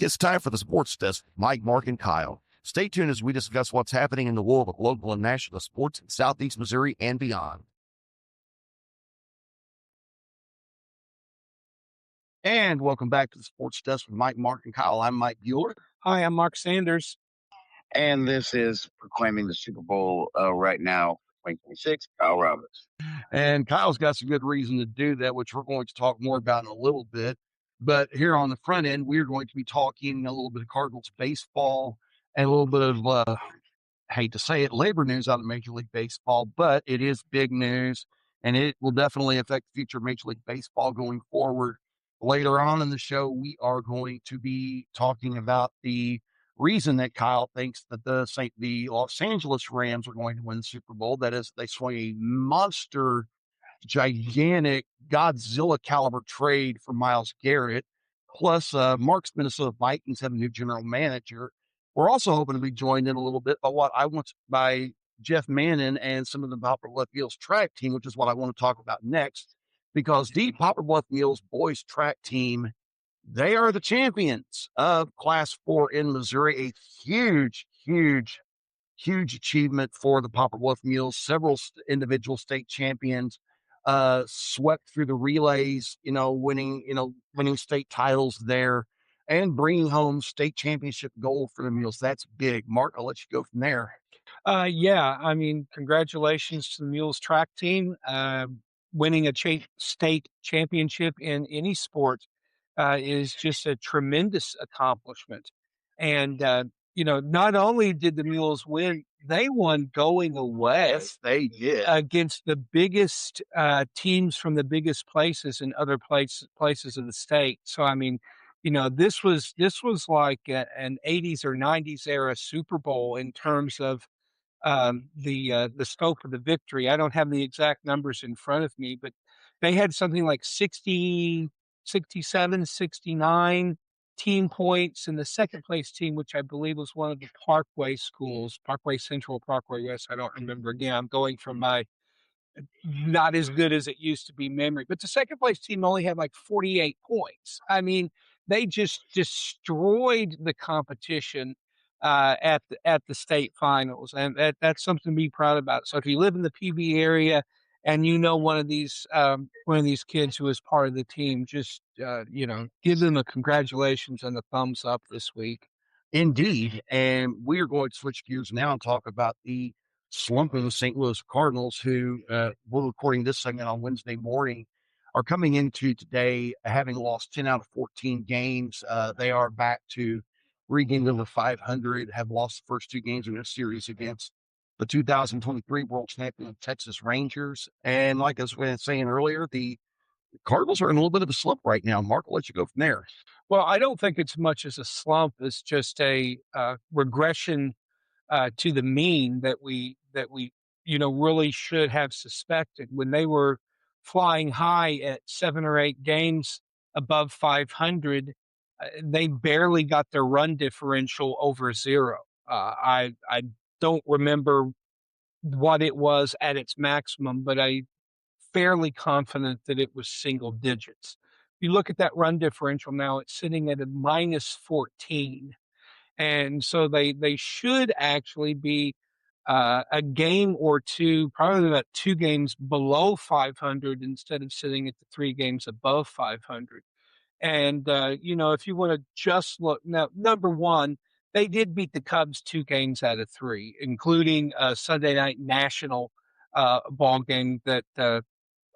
It's time for the Sports Desk with Mike, Mark, and Kyle. Stay tuned as we discuss what's happening in the world of local and national sports in Southeast Missouri and beyond. And welcome back to the Sports Desk with Mike, Mark, and Kyle. I'm Mike Bueller. Hi, I'm Mark Sanders. And this is proclaiming the Super Bowl right now, 2026, Kyle Roberts. And Kyle's got some good reason to do that, which we're going to talk more about in a little bit. But here on the front end, we're going to be talking a little bit of Cardinals baseball and a little bit of, hate to say it, labor news out of Major League Baseball, but it is big news, and it will definitely affect the future of Major League Baseball going forward. Later on in the show, we are going to be talking about the reason that Kyle thinks that the Los Angeles Rams are going to win the Super Bowl. That is, they swing a monster, gigantic Godzilla caliber trade for Myles Garrett. Plus, Mark's Minnesota Vikings have a new general manager. We're also hoping to be joined in a little bit by Jeff Mannon and some of the Poplar Bluff Mules track team, which is what I want to talk about next, because the Poplar Bluff Mules boys track team, they are the champions of Class 4 in Missouri. A huge, huge, huge achievement for the Poplar Bluff Mules. Several individual state champions swept through the relays, winning state titles there and bringing home state championship gold for the Mules. That's big. Mark, I'll let you go from there. Yeah, I mean, congratulations to the Mules track team. Winning a state championship in any sport is just a tremendous accomplishment. And, not only did the Mules win, they won going away. Yes, they did. Against the biggest teams from the biggest places in other places of the state. So, I mean, this was like an 80s or 90s era Super Bowl in terms of the scope of the victory. I don't have the exact numbers in front of me, but they had something like 60, 67, 69 team points, and the second place team, which I believe was one of the Parkway schools, Parkway Central, Parkway West. I don't remember. Again, I'm going from my not as good as it used to be memory, but the second place team only had like 48 points. I mean, they just destroyed the competition at the state finals, and that's something to be proud about. So if you live in the PV area and one of these kids who is part of the team, just give them a congratulations and a thumbs up this week. Indeed, and we are going to switch gears now and talk about the slump of the St. Louis Cardinals, who we're recording this segment on Wednesday morning, are coming into today having lost 10 out of 14 games. They are back to regained over 500, have lost the first two games in their series against the 2023 world champion Texas Rangers. And like I was saying earlier, the Cardinals are in a little bit of a slump right now. Mark, I'll let you go from there. Well, I don't think it's much as a slump. It's just a regression to the mean that we really should have suspected. When they were flying high at 7 or 8 games above 500, they barely got their run differential over 0. I don't remember what it was at its maximum, but I'm fairly confident that it was single digits. If you look at that run differential now, it's sitting at a minus 14. And so they should actually be a game or two, probably about 2 games below 500 instead of sitting at the 3 games above 500. And, if you want to just look now, number one, they did beat the Cubs 2 games out of 3, including a Sunday night national ball game that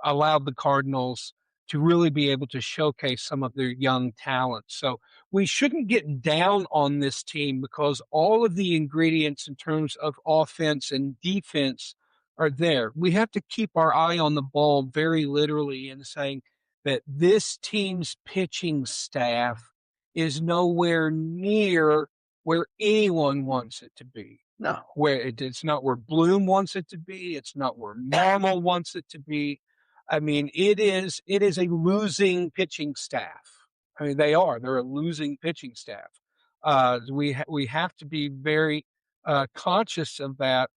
allowed the Cardinals to really be able to showcase some of their young talent. So we shouldn't get down on this team because all of the ingredients in terms of offense and defense are there. We have to keep our eye on the ball very literally and saying that this team's pitching staff is nowhere near where anyone wants it to be. No, Where it's not where Bloom wants it to be. It's not where Normal wants it to be. I mean, it is a losing pitching staff. I mean, they're a losing pitching staff. We have to be very conscious of that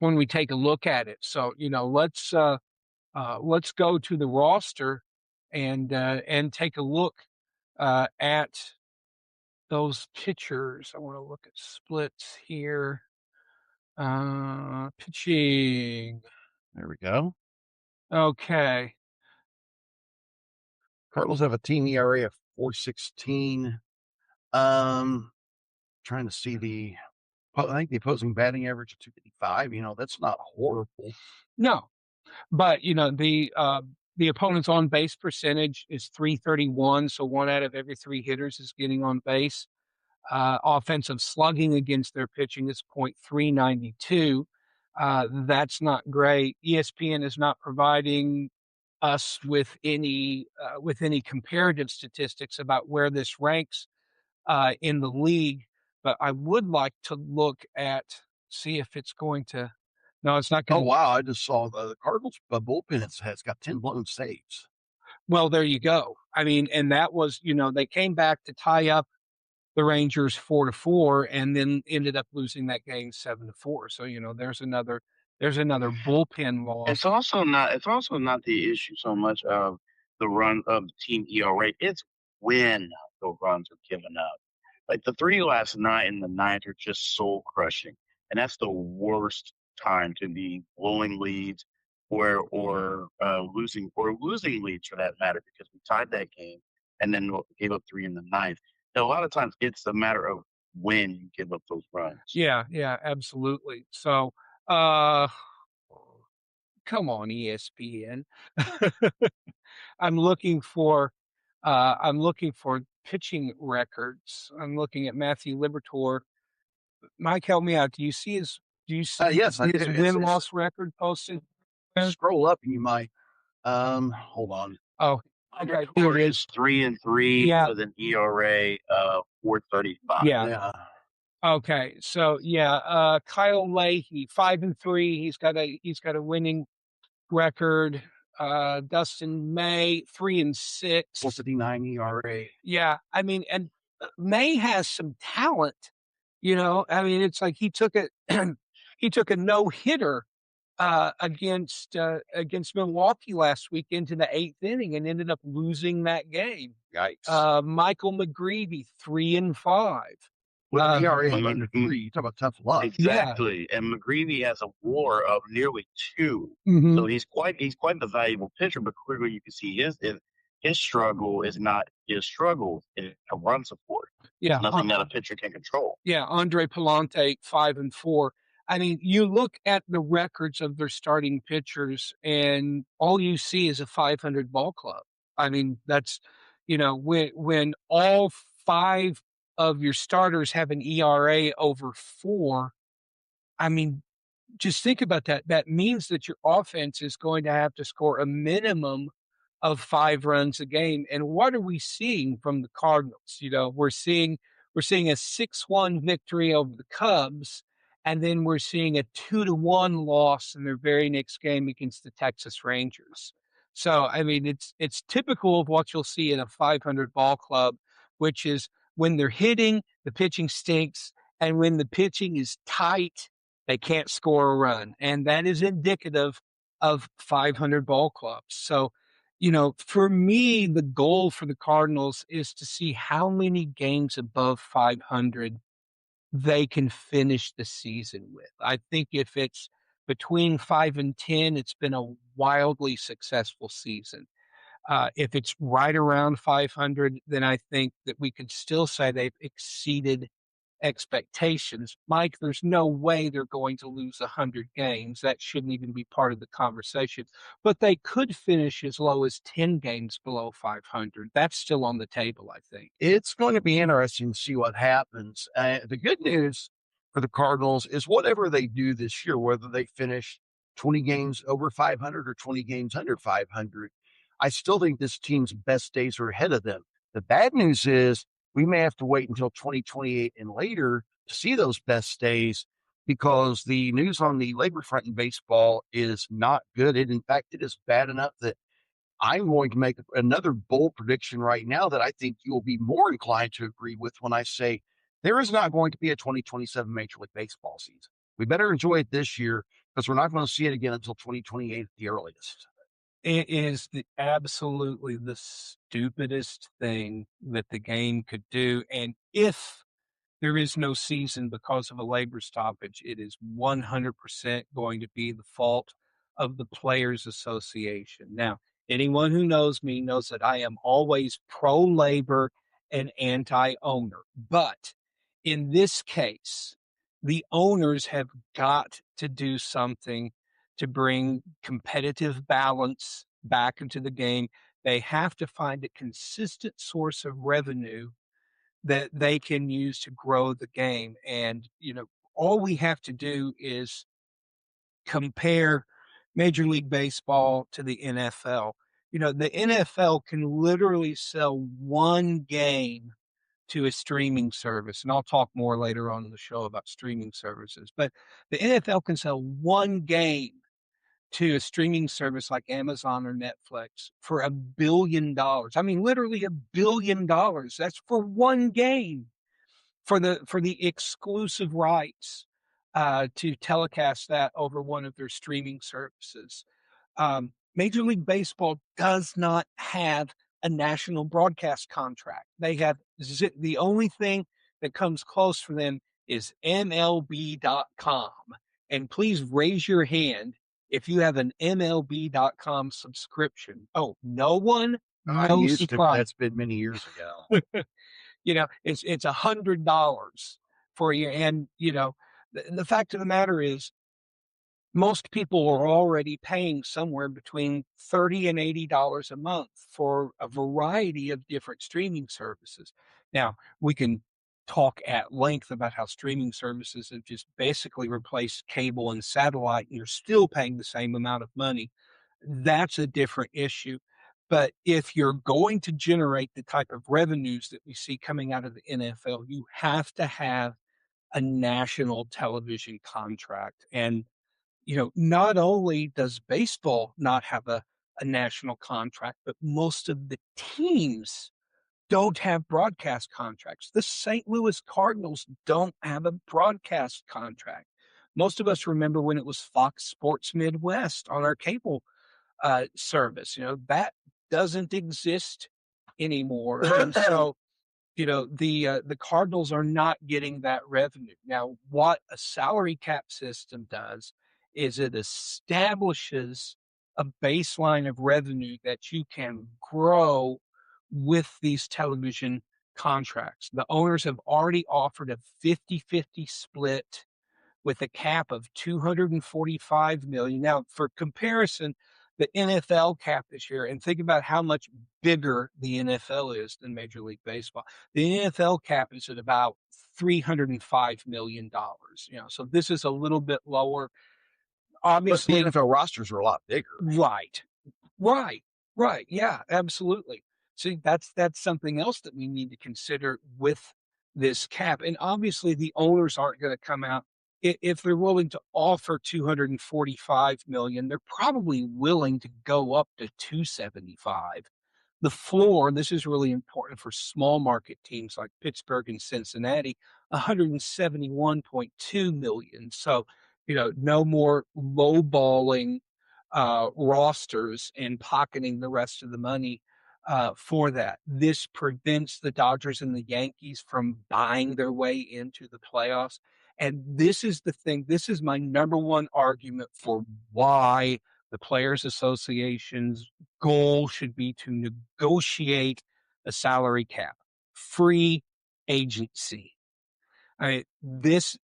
when we take a look at it. So, let's go to the roster and take a look at those pitchers. I want to look at splits here. Pitching. There we go. Okay. Cardinals have a team ERA of 4.16. Trying to see I think the opposing batting average of 255. That's not horrible. No, but the opponent's on base percentage is 331, so 1 out of every 3 hitters is getting on base. Offensive slugging against their pitching is .392. That's not great. ESPN is not providing us with any comparative statistics about where this ranks in the league, but I would like to look at see if it's going to. No, it's not going to. Oh wow! I just saw the Cardinals bullpen has got 10 blown saves. Well, there you go. I mean, and that was they came back to tie up the Rangers 4-4, and then ended up losing that game 7-4. So there's another bullpen loss. It's also not the issue so much of the run of the team ERA. It's when the runs are given up. Like the 3 last night and the 9th are just soul crushing, and that's the worst time to be blowing leads or losing leads for that matter, because we tied that game and then gave up 3 in the 9th. A lot of times it's a matter of when you give up those runs. Yeah, absolutely. So, come on, ESPN. I'm looking for pitching records. I'm looking at Matthew Liberatore. Mike, help me out. Do you see his yes, his win-loss record posted? Scroll up and you might. Hold on. Oh, okay. Here it is, 3-3 with an ERA of 4.35. Yeah. Okay. So Kyle Leahy, 5-3. He's got a winning record. Dustin May, 3-6. 4.59 ERA. Yeah. I mean, and May has some talent. I mean, it's like he took a no-hitter against Milwaukee last week into the 8th inning and ended up losing that game. Yikes. Michael McGreevy, 3-5. With ERA under 3, you talk about tough luck. Exactly. Yeah. And McGreevy has a WAR of nearly 2. Mm-hmm. So he's quite the valuable pitcher, but clearly you can see his struggle is not his struggle, it's a run support. Yeah. It's nothing that a pitcher can control. Yeah, Andre Palante, 5-4. I mean, you look at the records of their starting pitchers, and all you see is a 500 ball club. I mean, that's when all 5 of your starters have an ERA over 4. I mean, just think about that. That means that your offense is going to have to score a minimum of 5 runs a game. And what are we seeing from the Cardinals? We're seeing a 6-1 victory over the Cubs, and then we're seeing a 2-1 loss in their very next game against the Texas Rangers. So, I mean, it's typical of what you'll see in a 500 ball club, which is when they're hitting, the pitching stinks, and when the pitching is tight, they can't score a run. And that is indicative of 500 ball clubs. So, for me, the goal for the Cardinals is to see how many games above 500 they can finish the season with. I think if it's between 5 and 10, it's been a wildly successful season. If it's right around 500, then I think that we could still say they've exceeded expectations. Mike, there's no way they're going to lose 100 games. That shouldn't even be part of the conversation. But they could finish as low as 10 games below 500. That's still on the table, I think. It's going to be interesting to see what happens. The good news for the Cardinals is whatever they do this year, whether they finish 20 games over 500 or 20 games under 500, I still think this team's best days are ahead of them. The bad news is we may have to wait until 2028 and later to see those best days, because the news on the labor front in baseball is not good. In fact, it is bad enough that I'm going to make another bold prediction right now that I think you'll be more inclined to agree with when I say there is not going to be a 2027 Major League Baseball season. We better enjoy it this year, because we're not going to see it again until 2028 at the earliest. It is absolutely the stupidest thing that the game could do. And if there is no season because of a labor stoppage, it is 100% going to be the fault of the Players Association. Now, anyone who knows me knows that I am always pro labor and anti owner. But in this case, the owners have got to do something to bring competitive balance back into the game. They have to find a consistent source of revenue that they can use to grow the game. And, all we have to do is compare Major League Baseball to the NFL. The NFL can literally sell one game to a streaming service. And I'll talk more later on in the show about streaming services. But the NFL can sell one game to a streaming service like Amazon or Netflix for $1 billion. I mean, literally $1 billion. That's for one game, for the exclusive rights to telecast that over one of their streaming services. Major League Baseball does not have a national broadcast contract. They have the only thing that comes close for them is MLB.com. And please raise your hand if you have an MLB.com subscription. Oh, no one? I No used to, but surprise. that's been many years ago. It's $100 for you. And, the fact of the matter is, most people are already paying somewhere between $30 and $80 a month for a variety of different streaming services. Now, we can talk at length about how streaming services have just basically replaced cable and satellite, and you're still paying the same amount of money. That's a different issue. But if you're going to generate the type of revenues that we see coming out of the NFL, you have to have a national television contract. And not only does baseball not have a national contract, but most of the teams don't have broadcast contracts. The St. Louis Cardinals don't have a broadcast contract. Most of us remember when it was Fox Sports Midwest on our cable service. That doesn't exist anymore. And so, the Cardinals are not getting that revenue. Now, what a salary cap system does is it establishes a baseline of revenue that you can grow with these television contracts. The owners have already offered a 50-50 split with a cap of 245 million. Now, for comparison, the NFL cap this year, and think about how much bigger the NFL is than Major League Baseball. The NFL cap is at about $305 million. So this is a little bit lower. Obviously, but the NFL rosters are a lot bigger. Right. Yeah, absolutely. See, that's something else that we need to consider with this cap. And obviously, the owners aren't going to come out if they're willing to offer 245 million. They're probably willing to go up to 275. The floor, this is really important for small market teams like Pittsburgh and Cincinnati, 171.2 million. So, no more lowballing rosters and pocketing the rest of the money for that. This prevents the Dodgers and the Yankees from buying their way into the playoffs. And this is the thing, this is my number one argument for why the Players Association's goal should be to negotiate a salary cap, free agency. I mean, this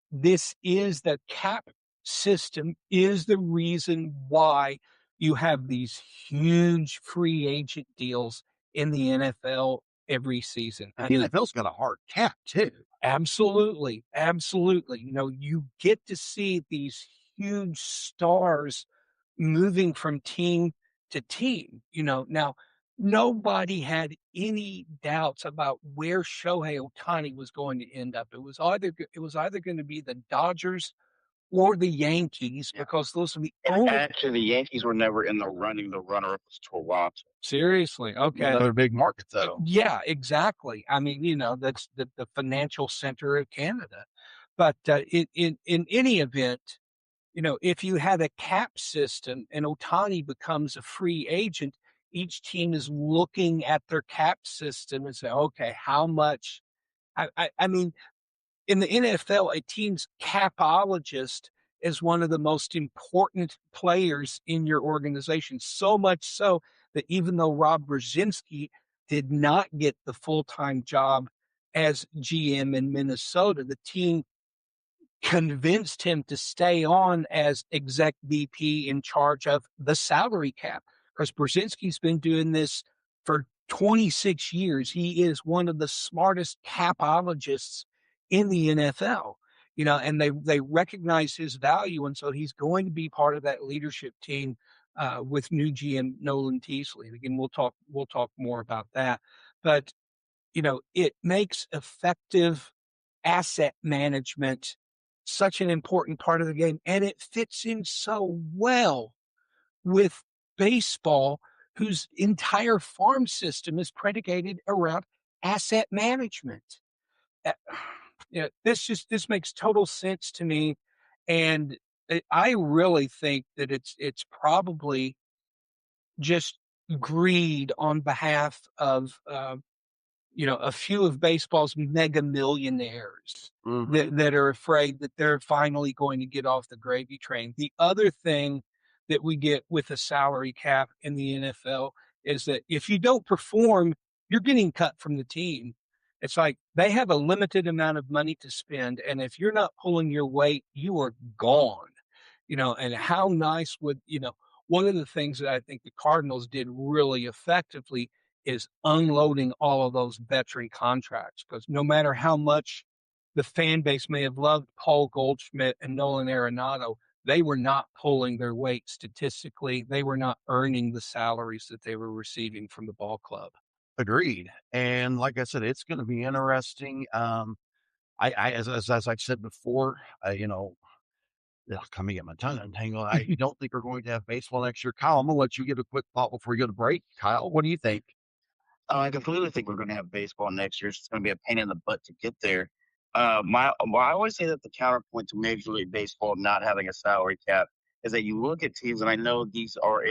is the cap system is the reason why you have these huge free agent deals in the NFL every season. The NFL's got a hard cap too. Absolutely. You get to see these huge stars moving from team to team. Now nobody had any doubts about where Shohei Ohtani was going to end up. It was either going to be the Dodgers or the Yankees, because those are the only. Actually, the Yankees were never in the running. The runner-up was Toronto. Seriously, okay. Another big market, though. Yeah, exactly. I mean, that's the financial center of Canada. But in any event, if you had a cap system and Otani becomes a free agent, each team is looking at their cap system and say, okay, how much? I mean, in the NFL, a team's capologist is one of the most important players in your organization. So much so that even though Rob Brzezinski did not get the full-time job as GM in Minnesota, the team convinced him to stay on as exec VP in charge of the salary cap. Because Brzezinski's been doing this for 26 years. He is one of the smartest capologists in the NFL, and they recognize his value. And so he's going to be part of that leadership team with new GM Nolan Teasley. Again, we'll talk more about that. But, it makes effective asset management such an important part of the game, and it fits in so well with baseball, whose entire farm system is predicated around asset management. Uh, this makes total sense to me, and I really think that it's probably just greed on behalf of a few of baseball's mega millionaires that are afraid that they're finally going to get off the gravy train. The other thing that we get with a salary cap in the NFL is that if you don't perform, you're getting cut from the team. It's like they have a limited amount of money to spend, and if you're not pulling your weight, you are gone. And how nice would, one of the things that I think the Cardinals did really effectively is unloading all of those veteran contracts, because no matter how much the fan base may have loved Paul Goldschmidt and Nolan Arenado, they were not pulling their weight statistically. They were not earning the salaries that they were receiving from the ball club. Agreed. And like I said, it's going to be interesting. As I said before, coming at my tongue untangled. I don't think we're going to have baseball next year. Kyle, I'm going to let you give a quick thought before we go to break. Kyle, what do you think? I completely think we're going to have baseball next year. It's going to be a pain in the butt to get there. I always say that the counterpoint to Major League Baseball not having a salary cap is that you look at teams, and I know these are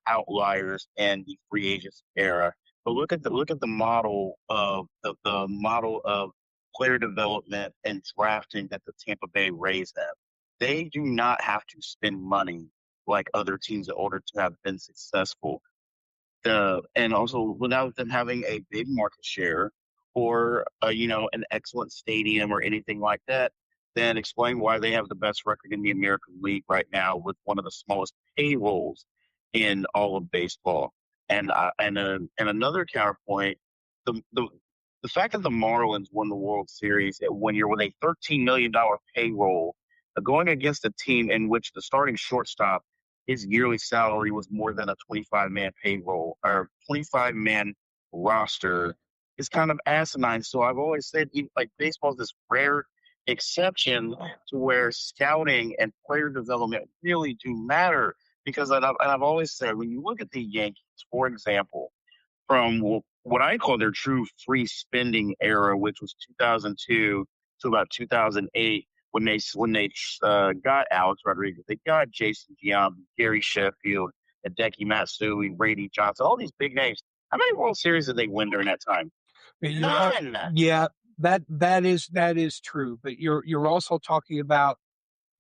outliers in the free agents era, but look at the model of the model of player development and drafting that the Tampa Bay Rays have. They do not have to spend money like other teams in order to have been successful, and also without them having a big market share or an excellent stadium or anything like that, then explain why they have the best record in the American League right now with one of the smallest payrolls in all of baseball. And another counterpoint, the the fact that the Marlins won the World Series when you're with a $13 million payroll, going against a team in which the starting shortstop, his yearly salary was more than a 25-man payroll or 25-man roster, is kind of asinine. So I've always said, like, baseball is this rare exception to where scouting and player development really do matter. Because I've always said, when you look at the Yankees, for example, from what I call their true free spending era, which was 2002 to about 2008, when they got Alex Rodriguez, they got Jason Giambi, Gary Sheffield, Hideki Matsui, Brady Johnson, all these big names. How many World Series did they win during that time? None. Yeah, that is true. But you're also talking about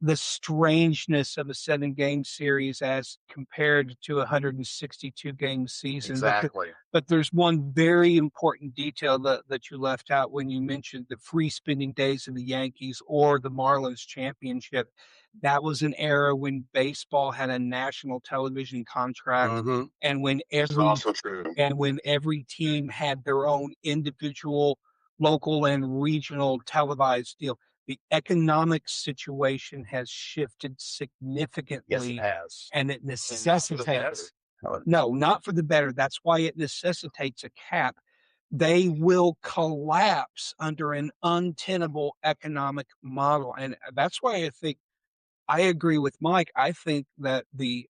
the strangeness of a 7-game series as compared to a 162 game season. Exactly. But there's one very important detail that you left out when you mentioned the free spending days of the Yankees or the Marlins championship. That was an era when baseball had a national television contract, and when every team had their own individual local and regional televised deal. The economic situation has shifted significantly. Yes, it has. And it necessitates, no, not for the better. That's why it necessitates a cap. They will collapse under an untenable economic model. And that's why I think I agree with Mike. I think that the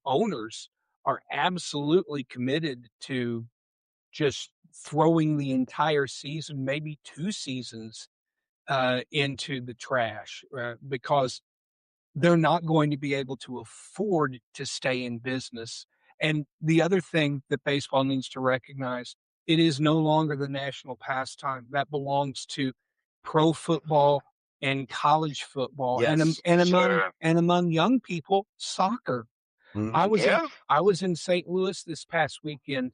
owners are absolutely committed to just throwing the entire season, maybe 2 seasons, into the trash, because they're not going to be able to afford to stay in business. And the other thing that baseball needs to recognize, it is no longer the national pastime. That belongs to pro football and college football, Yes. and among young people, soccer. Yeah. I was in St. Louis this past weekend,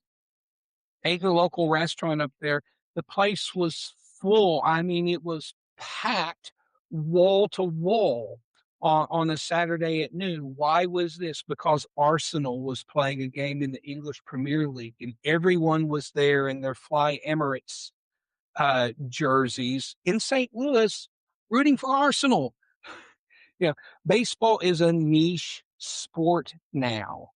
ate a local restaurant up there. The place was full. I mean, it was packed wall to wall on a Saturday at noon. Why was this? Because Arsenal was playing a game in the English Premier League, and everyone was there in their Fly Emirates jerseys in St. Louis rooting for Arsenal. Yeah, baseball is a niche sport now,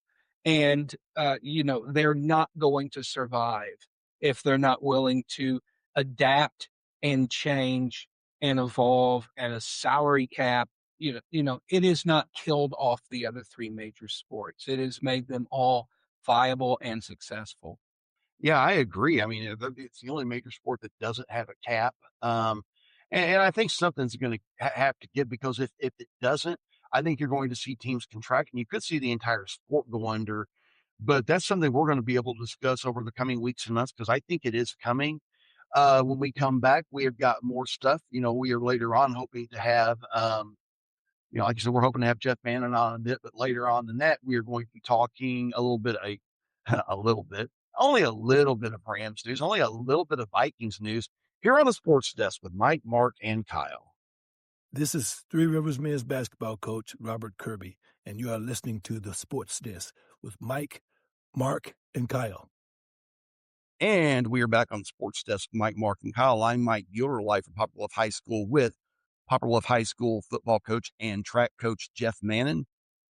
and they're not going to survive if they're not willing to adapt and change and evolve. And a salary cap, it has not killed off the other three major sports. It has made them all viable and successful. Yeah, I agree. I mean, it's the only major sport that doesn't have a cap. And I think something's going to have to give, because if it doesn't, I think you're going to see teams contract, and you could see the entire sport go under. But that's something we're going to be able to discuss over the coming weeks and months, because I think it is coming. When we come back, we have got more stuff. We are later on hoping to have, like I said, we're hoping to have Jeff Mannon on a bit, but later on than that, we are going to be talking a little bit, a little bit, only a little bit of Rams news, only a little bit of Vikings news here on the Sports Desk with Mike, Mark, and Kyle. This is Three Rivers men's basketball coach Robert Kirby, and you are listening to the Sports Desk with Mike, Mark, and Kyle. And we are back on the Sports Desk with Mike, Mark, and Kyle. I'm Mike Bueller, live from Poplar Bluff High School with Poplar Bluff High School football coach and track coach Jeff Mannon.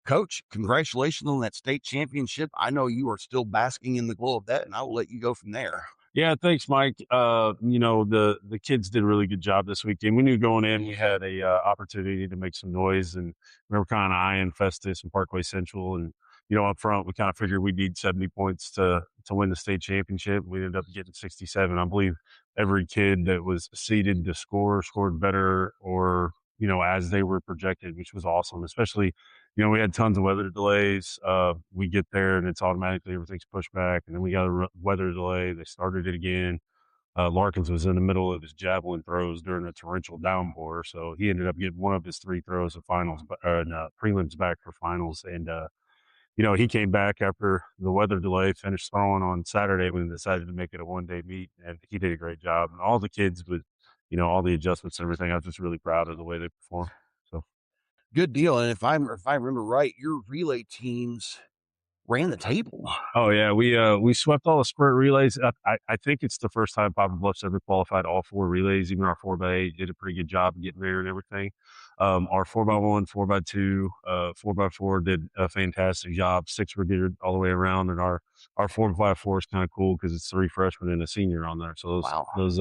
Coach, congratulations on that state championship. I know you are still basking in the glow of that, and I will let you go from there. Yeah, thanks, Mike. The kids did a really good job this weekend. We knew going in we had a opportunity to make some noise, and we were kind of eyeing Festus and Parkway Central, and up front we kind of figured we'd need 70 points to win the state championship. We ended up getting 67. I believe every kid that was seeded to scored better, or as they were projected, which was awesome. Especially, we had tons of weather delays. We get there and it's automatically everything's pushed back, and then we got a weather delay. They started it again. Larkins was in the middle of his javelin throws during a torrential downpour, so he ended up getting one of his three throws of prelims back for finals. And he came back after the weather delay, finished throwing on Saturday when they decided to make it a one-day meet, and he did a great job. And all the kids with, all the adjustments and everything, I was just really proud of the way they performed. So good deal. And if I remember right, your relay teams ran the table. Oh yeah, we swept all the sprint relays. I think it's the first time Poplar Bluff's ever qualified all four relays. Even our 4x8 did a pretty good job getting there and everything. Our 4x1, 4x2, 4x4 did a fantastic job. 6 were geared all the way around, and our 4x4 is kind of cool because it's 3 freshmen and a senior on there. So those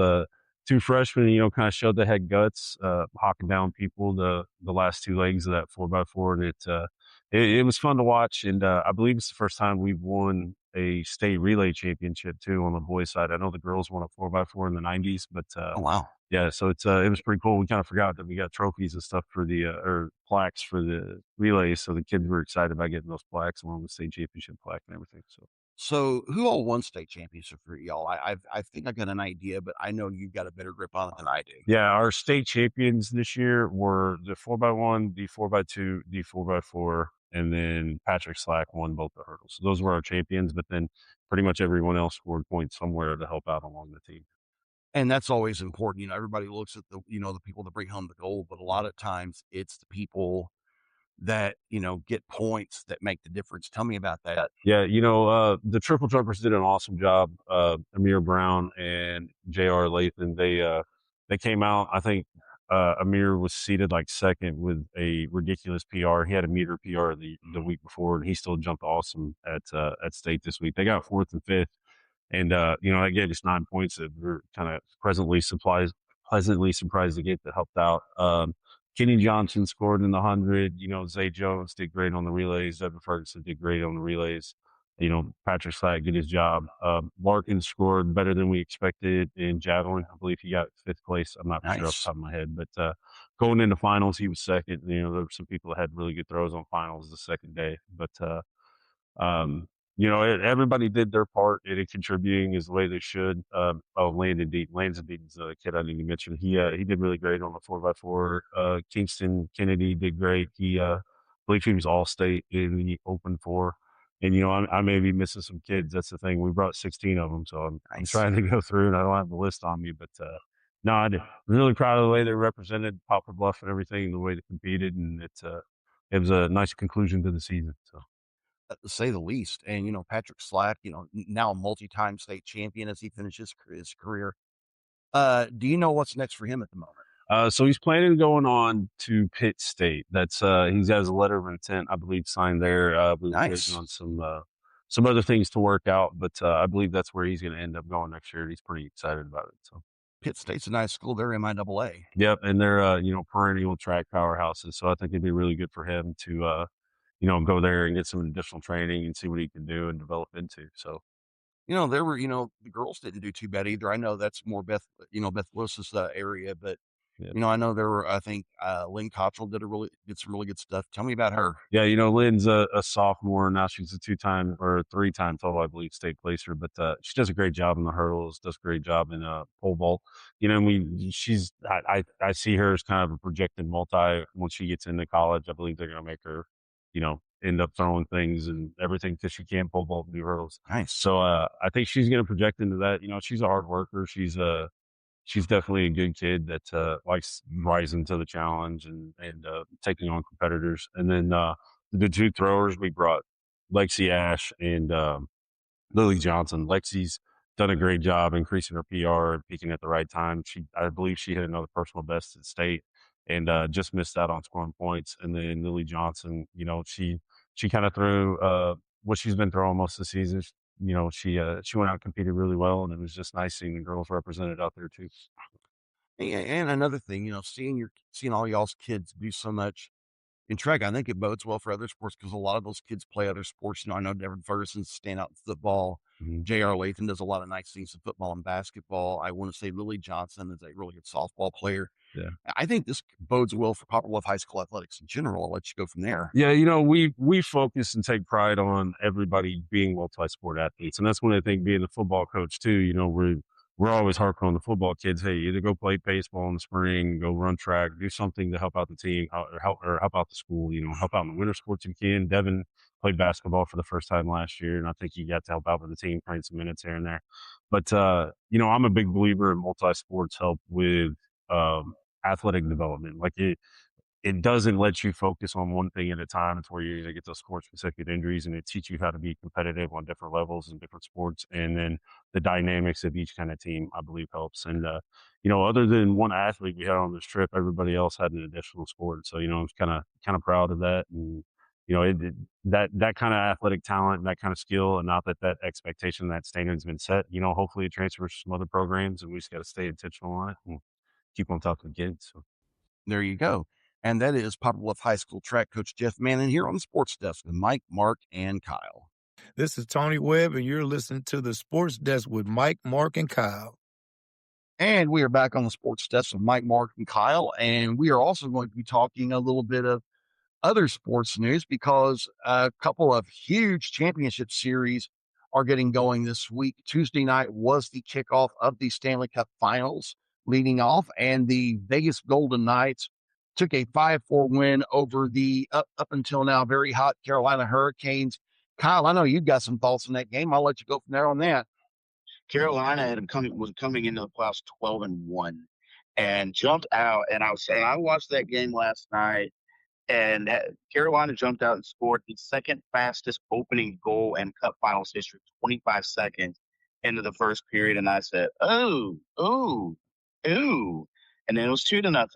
2 freshmen, kind of showed they had guts, hawking down people the last 2 legs of that 4x4, and it was fun to watch. And I believe it's the first time we've won a state relay championship too on the boys' side. I know the girls won a 4x4 in the 90s, but oh wow, yeah. So it was pretty cool. We kind of forgot that we got trophies and stuff for the or plaques for the relays, so the kids were excited about getting those plaques along with the state championship plaque and everything. So who all won state championship for y'all? I think I got an idea, but I know you've got a better grip on it than I do. Yeah, our state champions this year were the 4x1, the 4x2, the 4x4, and then Patrick Slack won both the hurdles. So those were our champions, but then pretty much everyone else scored points somewhere to help out along the team. And that's always important. Everybody looks at the people that bring home the gold, but a lot of times it's the people that, get points that make the difference. Tell me about that. Yeah. The triple jumpers did an awesome job. Amir Brown and JR Lathan, they came out. I think, Amir was seated like second with a ridiculous PR. He had a meter PR the week before, and he still jumped awesome at state this week. They got 4th and 5th. And, that gave us 9 points that we're kind of pleasantly surprised to get that helped out. Kenny Johnson scored in the 100. Zay Jones did great on the relays. Evan Ferguson did great on the relays. Patrick Slack did his job. Larkin scored better than we expected in javelin. I believe he got 5th place. I'm not sure off the top of my head, but going into finals, he was second. You know, there were some people that had really good throws on finals the second day, but you know, everybody did their part in contributing as the way they should. Landon Deaton's the kid I didn't mention. He did really great on the 4x4. Kingston Kennedy did great. He believe he was all state in the open four. And, you know, I may be missing some kids. That's the thing. We brought 16 of them. So I'm trying to go through and I don't have the list on me, but, no, I'm really proud of the way they represented Poplar Bluff and everything, the way they competed. And it was a nice conclusion to the season. So. To say the least. And, you know, Patrick Slack, you know, now a multi-time state champion as he finishes his career. Do you know what's next for him at the moment? So he's planning going on to Pitt State. That's he has a letter of intent, I believe, signed there. We're Nice. waiting on some other things to work out, but I believe that's where he's going to end up going next year. He's pretty excited about it. So Pitt State's a nice school. They're MIAA. yep, and they're you know, perennial track powerhouses. So I think it'd be really good for him to you know, go there and get some additional training and see what he can do and develop into. So. You know, there were, you know, the girls didn't do too bad either. I know that's more Beth Lewis's area, but Yeah. you know, I know there were, I think, Lynn Cottrell did some really good stuff. Tell me about her. Yeah, you know, Lynn's a sophomore now. She's a 2-time or 3-time total, I believe, state placer. But she does a great job in the hurdles. Does a great job in pole vault. You know, I see her as kind of a projected multi. Once she gets into college, I believe they're going to make her, you know, end up throwing things and everything because she can pole vault and do hurdles. Nice. So I think she's going to project into that. You know, she's a hard worker. She's definitely a good kid that likes rising to the challenge and taking on competitors. And then the 2 throwers we brought, Lexi Ash and Lily Johnson. Lexi's done a great job increasing her PR and peaking at the right time. I believe she hit another personal best at state and just missed out on scoring points. And then Lily Johnson, you know, she kind of threw what she's been throwing most of the season. You know, she went out and competed really well, and it was just nice seeing the girls represented out there too. And another thing, you know, seeing all y'all's kids do so much in track, I think it bodes well for other sports because a lot of those kids play other sports. You know, I know Devin Ferguson's stand out in football. Mm-hmm. J.R. Lathan does a lot of nice things in football and basketball. I want to say Lily Johnson is a really good softball player. Yeah. I think this bodes well for Poplar Bluff High School athletics in general. I'll let you go from there. Yeah, you know, we focus and take pride on everybody being multi-sport athletes, and that's one of the things. Being a football coach too, you know, we're always harping on the football kids. Hey, either go play baseball in the spring, go run track, do something to help out the team, or help out the school. You know, help out in the winter sports if you can. Devin played basketball for the first time last year, and I think he got to help out with the team, playing some minutes here and there. But you know, I'm a big believer in multi-sports help with athletic development. Like it doesn't let you focus on one thing at a time. It's where you're going to get those sport-specific injuries, and it teaches you how to be competitive on different levels in different sports. And then the dynamics of each kind of team, I believe, helps. And, you know, other than one athlete we had on this trip, everybody else had an additional sport. So, you know, I'm kind of proud of that. And, you know, that kind of athletic talent and that kind of skill, and not that expectation, that standard's been set, you know, hopefully it transfers to some other programs, and we just got to stay intentional on it and keep on top of the kids. So. There you go. And that is Poplar Bluff High School track coach Jeff Mannon here on the Sports Desk with Mike, Mark, and Kyle. This is Tony Webb, and you're listening to the Sports Desk with Mike, Mark, and Kyle. And we are back on the Sports Desk with Mike, Mark, and Kyle. And we are also going to be talking a little bit of other sports news because a couple of huge championship series are getting going this week. Tuesday night was the kickoff of the Stanley Cup Finals leading off, and the Vegas Golden Knights took a 5-4 win over the up until now very hot Carolina Hurricanes. Kyle, I know you've got some thoughts on that game. I'll let you go from there on that. Carolina was coming into the playoffs 12-1 and jumped out. And I watched that game last night, and Carolina jumped out and scored the second fastest opening goal in Cup Finals history, 25 seconds into the first period. And I said, ooh. And then it was 2-0.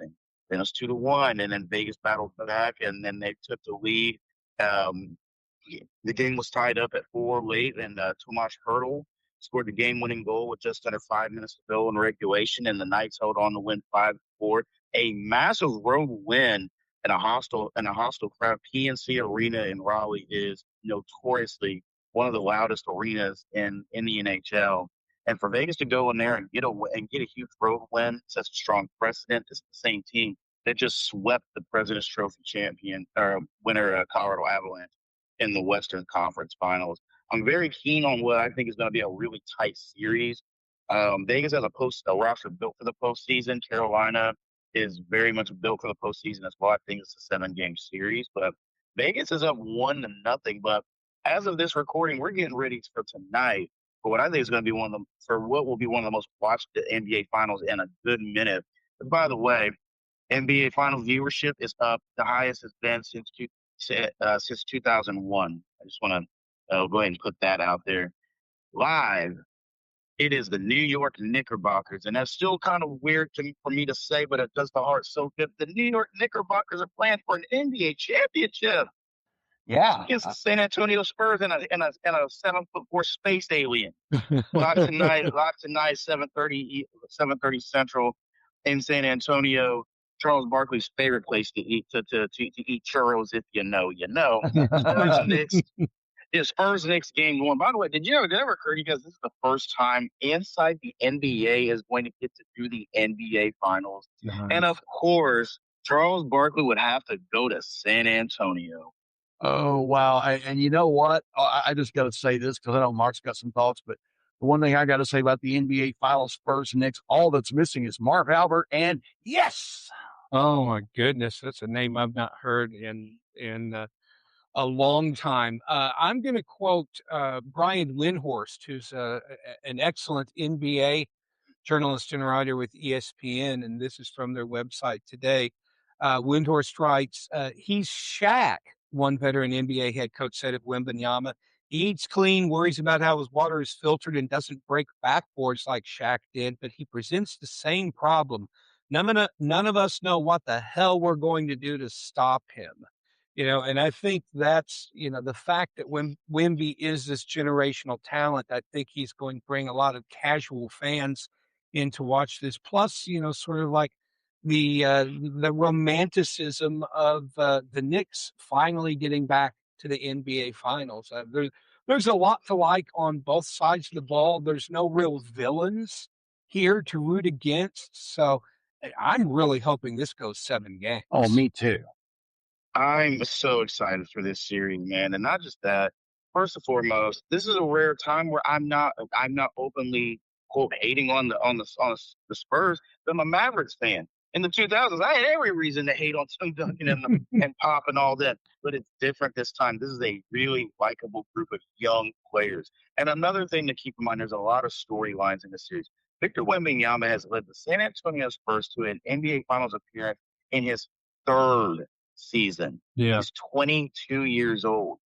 Then it was 2-1, and then Vegas battled back, and then they took the lead. The game was tied up at 4 late, and Tomas Hertl scored the game-winning goal with just under 5 minutes to go in regulation, and the Knights held on to win 5-4. A massive road win in a hostile crowd. PNC Arena in Raleigh is notoriously one of the loudest arenas in the NHL. And for Vegas to go in there and get a huge road win sets a strong precedent. It's the same team that just swept the President's Trophy champion or winner, Colorado Avalanche, in the Western Conference Finals. I'm very keen on what I think is going to be a really tight series. Vegas has a roster built for the postseason. Carolina is very much built for the postseason as well. I think it's a 7-game series, but Vegas is up 1-0. But as of this recording, we're getting ready for tonight for what I think is going to be what will be one of the most watched NBA Finals in a good minute. And by the way, NBA Finals viewership is up the highest it's been since 2001. I just want to go ahead and put that out there. Live, it is the New York Knickerbockers, and that's still kind of weird for me to say, but it does the heart so good. The New York Knickerbockers are playing for an NBA championship. Yeah. Against the San Antonio Spurs and a 7'4" space alien. Live tonight, 7:30 Central in San Antonio. Charles Barkley's favorite place to eat churros. If you know, you know. Spurs Knicks game going. By the way, did it ever occur to you guys this is the first time inside the NBA is going to get to do the NBA Finals? Nice. And of course, Charles Barkley would have to go to San Antonio. Oh, wow. And you know what? I just got to say this because I know Mark's got some thoughts, but the one thing I got to say about the NBA Finals, Spurs and Knicks, all that's missing is Marv Albert and yes. Oh my goodness, that's a name I've not heard in a long time. I'm going to quote Brian Lindhorst, who's an excellent NBA journalist and writer with ESPN, and this is from their website today. Windhorst writes, he's Shaq, one veteran NBA head coach said of Wembanyama. He eats clean, worries about how his water is filtered, and doesn't break backboards like Shaq did, but he presents the same problem. None of us know what the hell we're going to do to stop him. And I think that's, the fact that Wemby is this generational talent, I think he's going to bring a lot of casual fans in to watch this. Plus, sort of like the romanticism of the Knicks finally getting back to the NBA Finals. There's a lot to like on both sides of the ball. There's no real villains here to root against. So I'm really hoping this goes 7 games. Oh, me too. I'm so excited for this series, man. And not just that. First and foremost, this is a rare time where I'm not openly quote hating on the Spurs. But I'm a Mavericks fan. In the 2000s, I had every reason to hate on Tim Duncan and Pop and all that. But it's different this time. This is a really likable group of young players. And another thing to keep in mind, there's a lot of storylines in this series. Victor Wembanyama has led the San Antonio Spurs to an NBA Finals appearance in his 3rd season. Yeah. He's 22 years old.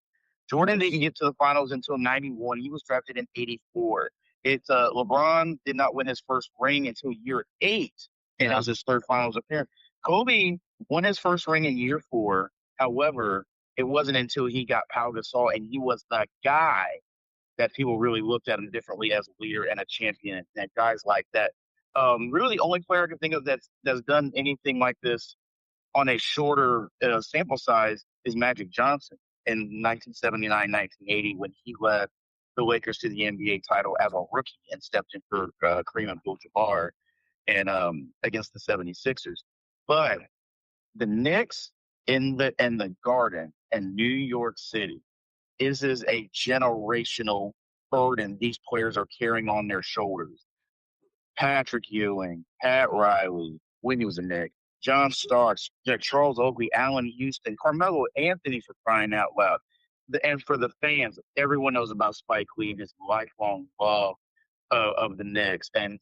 Jordan didn't get to the finals until 91. He was drafted in 84. LeBron did not win his first ring until year 8, and it was his 3rd finals appearance. Kobe won his first ring in year 4. However, it wasn't until he got Pau Gasol, and he was the guy that people really looked at him differently as a leader and a champion, and guys like that. Really, the only player I can think of that's done anything like this on a shorter sample size is Magic Johnson in 1979, 1980, when he led the Lakers to the NBA title as a rookie and stepped in for Kareem Abdul-Jabbar and against the 76ers. But the Knicks in the Garden in New York City is a generational burden these players are carrying on their shoulders. Patrick Ewing, Pat Riley, when he was a Knick, John Starks, Charles Oakley, Allen Houston, Carmelo Anthony, for crying out loud. And for the fans, everyone knows about Spike Lee and his lifelong love of the Knicks. And,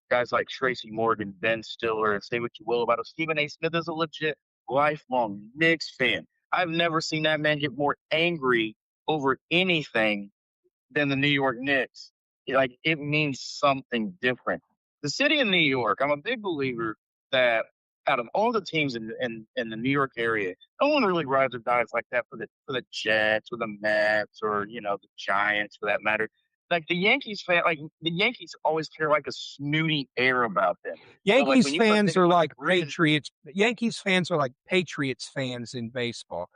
guys like Tracy Morgan, Ben Stiller, and say what you will about him. Stephen A. Smith is a legit lifelong Knicks fan. I've never seen that man get more angry over anything than the New York Knicks. Like, it means something different. The city of New York, I'm a big believer that out of all the teams in the New York area, no one really rides or dies like that for the Jets or the Mets or, the Giants for that matter. Like the Yankees always carry like a snooty air about them. Yankees fans are like Patriots. Yankees fans are like Patriots fans in baseball.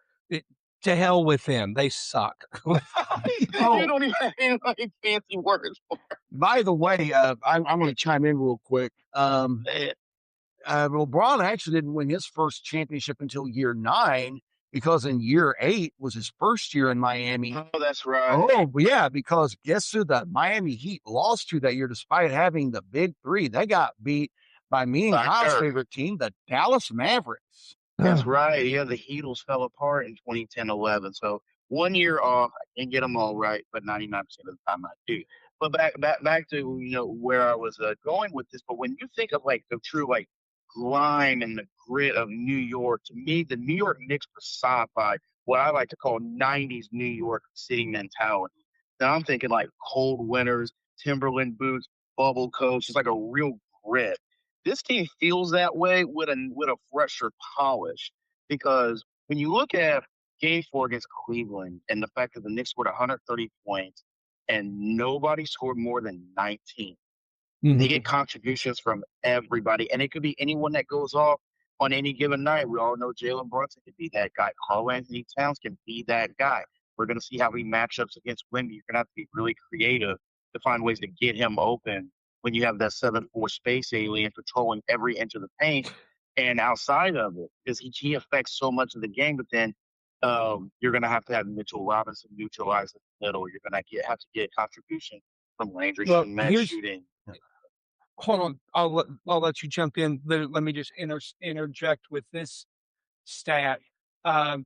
To hell with them. They suck. You don't even have any fancy words for it. By the way, I'm going to chime in real quick. LeBron actually didn't win his first championship until year 9 because in year 8 was his first year in Miami. Oh, that's right. Oh, yeah, because guess who the Miami Heat lost to that year despite having the big three? They got beat by me and By Kyle's Dirk. favorite team, the Dallas Mavericks. That's right. Yeah, the Heatles fell apart in 2010-11. So 1 year off. I can't get them all right, but 99% of the time I do. But back to where I was going with this. But when you think of like the true like grime and the grit of New York, to me, the New York Knicks personified what I like to call 90s New York City mentality. Now I'm thinking like cold winters, Timberland boots, bubble coats, just like a real grit. This team feels that way with a fresher polish, because when you look at Game 4 against Cleveland and the fact that the Knicks scored 130 points and nobody scored more than 19. They get contributions from everybody, and it could be anyone that goes off on any given night. We all know Jalen Brunson can be that guy. Karl Anthony Towns can be that guy. We're going to see how he matchups against Wemby. You're going to have to be really creative to find ways to get him open when you have that 7'4" space alien controlling every inch of the paint and outside of it, because he affects so much of the game. But then you're going to have Mitchell Robinson neutralize the middle. You're going to have to get contribution from Landry Shamet shooting. Hold on, I'll let you jump in. Let me just interject with this stat. The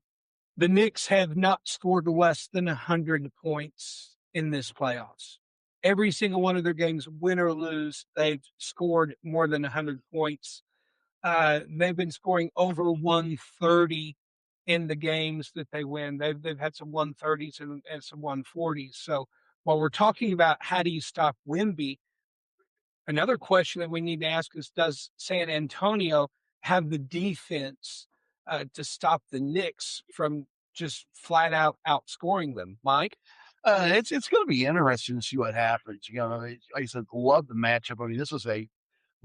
Knicks have not scored less than 100 points in this playoffs. Every single one of their games, win or lose, they've scored more than 100 points. They've been scoring over 130 in the games that they win. They've had some 130s and some 140s. So while we're talking about how do you stop Wemby, another question that we need to ask is, does San Antonio have the defense to stop the Knicks from just flat out outscoring them? Mike? It's going to be interesting to see what happens. Like I said, love the matchup. I mean, this is a